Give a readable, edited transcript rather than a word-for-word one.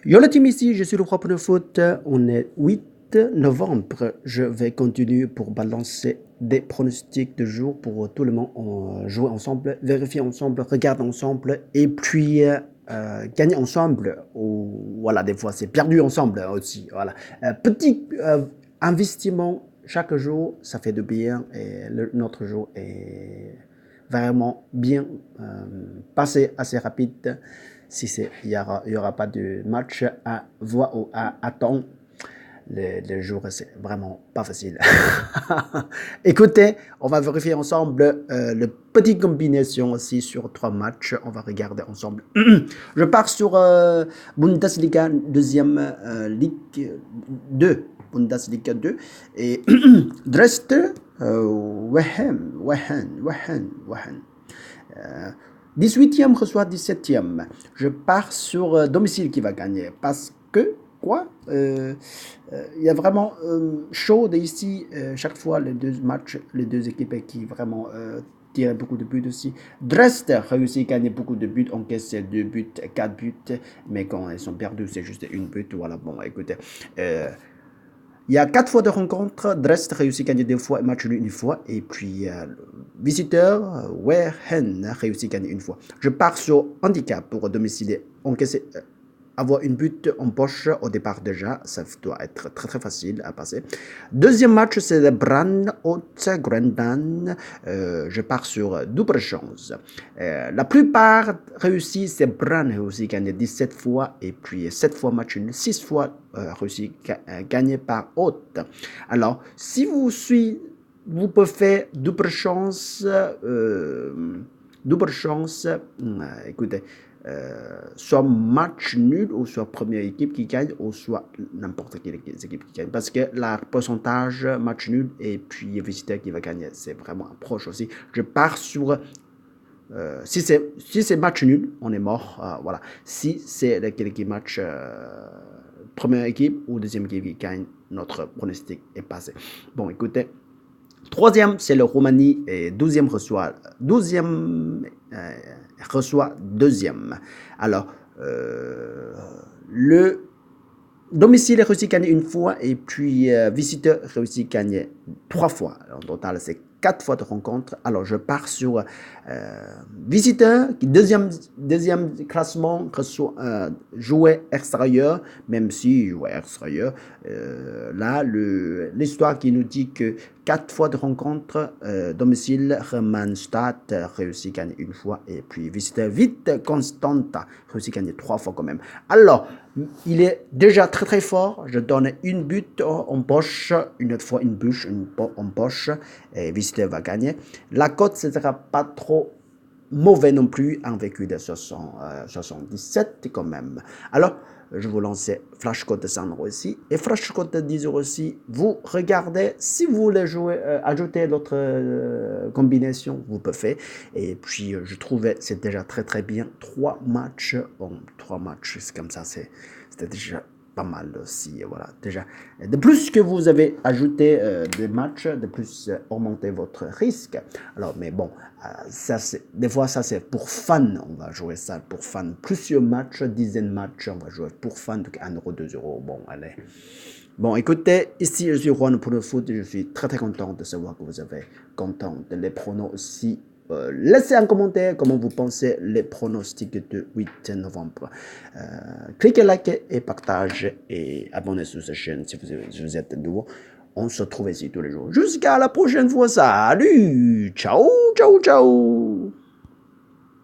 Yo la team ici, je suis le propre de foot. On est 8 novembre. Je vais continuer pour balancer des pronostics de jour pour tout le monde. On joue ensemble, vérifier ensemble, regarder ensemble et puis gagner ensemble. Ou voilà, des fois c'est perdu ensemble aussi. Voilà. Petit investissement chaque jour, ça fait de bien et notre jour est vraiment bien passé, assez rapide. Si il y aura pas de match à voir ou à attendre, le jour c'est vraiment pas facile. Écoutez, on va vérifier ensemble le petit combinaison aussi sur 3 matchs. On va regarder ensemble. Je pars sur Bundesliga deuxième Ligue 2. Bundesliga 2 et Dresde, Wehen. 18e reçoit 17e. Je pars sur domicile qui va gagner parce que quoi il y a vraiment chaud ici chaque fois les deux matchs, les deux équipes qui vraiment tirent beaucoup de buts aussi. Dresde réussit à gagner beaucoup de buts, encaisse 2 buts, 4 buts, mais quand ils sont perdus, c'est juste une but. Voilà, bon, écoutez. Il y a 4 fois de rencontre. Dresde réussit à gagner 2 fois et match nul 1 fois. Et puis, visiteur, Wehen réussit à gagner 1 fois. Je pars sur handicap pour domicile. Encaisser, avoir une but en poche au départ déjà, ça doit être très très facile à passer. Deuxième match, c'est le Brann-Haute-Grendan. Je pars sur double chance. La plupart réussit, c'est Brann réussit à gagner 17 fois et puis 7 fois match nul, 6 fois réussi à gagner par Haute. Alors, si vous suivez, vous pouvez faire double chance. Écoutez. Soit match nul ou soit première équipe qui gagne ou soit n'importe quelle équipe qui gagne parce que la pourcentage match nul et puis visiteur qui va gagner c'est vraiment proche aussi. Je pars sur si c'est match nul on est mort, voilà. Si c'est lequel qui match première équipe ou deuxième équipe qui gagne, notre pronostic est passé. Bon, écoutez, troisième, c'est le Roumanie et 12e reçoit deuxième. Alors, le domicile réussit à gagner 1 fois et puis visiteur réussit à gagner 3 fois. Alors, en total, c'est 4 fois de rencontre. Alors, je pars sur visiteur, deuxième classement, jouer extérieur, même si jouer extérieur, là, l'histoire qui nous dit que 4 fois de rencontre, domicile, Remanstat réussit à gagner 1 fois, et puis visiteur vite, Constanta réussit à gagner 3 fois quand même. Alors, il est déjà très très fort. Je donne une but en poche, une autre fois une bûche en poche, et visiteur va gagner. La cote ne sera pas trop mauvais non plus, un vécu de 77 quand même. Alors, je vous lance Flash Code de 100 € ici et Flash Code de 10 € aussi. Vous regardez, si vous voulez jouer, ajouter d'autres combinaisons, vous pouvez faire. Et puis, je trouvais c'est déjà très très bien. 3 matchs, bon, 3 matchs, c'est comme ça, c'était déjà pas mal aussi, voilà, déjà. De plus que vous avez ajouté des matchs, de plus augmenter votre risque. Alors, mais bon, ça des fois ça c'est pour fun, on va jouer ça pour fun. Plusieurs matchs, dizaines de matchs, on va jouer pour fun, donc 1 €, 2 €, bon, allez. Bon, écoutez, ici je suis Juan pour le foot, je suis très très content de savoir que vous avez content de les pronos aussi. Laissez un commentaire comment vous pensez les pronostics de 8 novembre. Cliquez like et partagez et abonnez sur cette chaîne si vous êtes nouveau. On se retrouve ici tous les jours. Jusqu'à la prochaine fois. Salut. Ciao, ciao, ciao.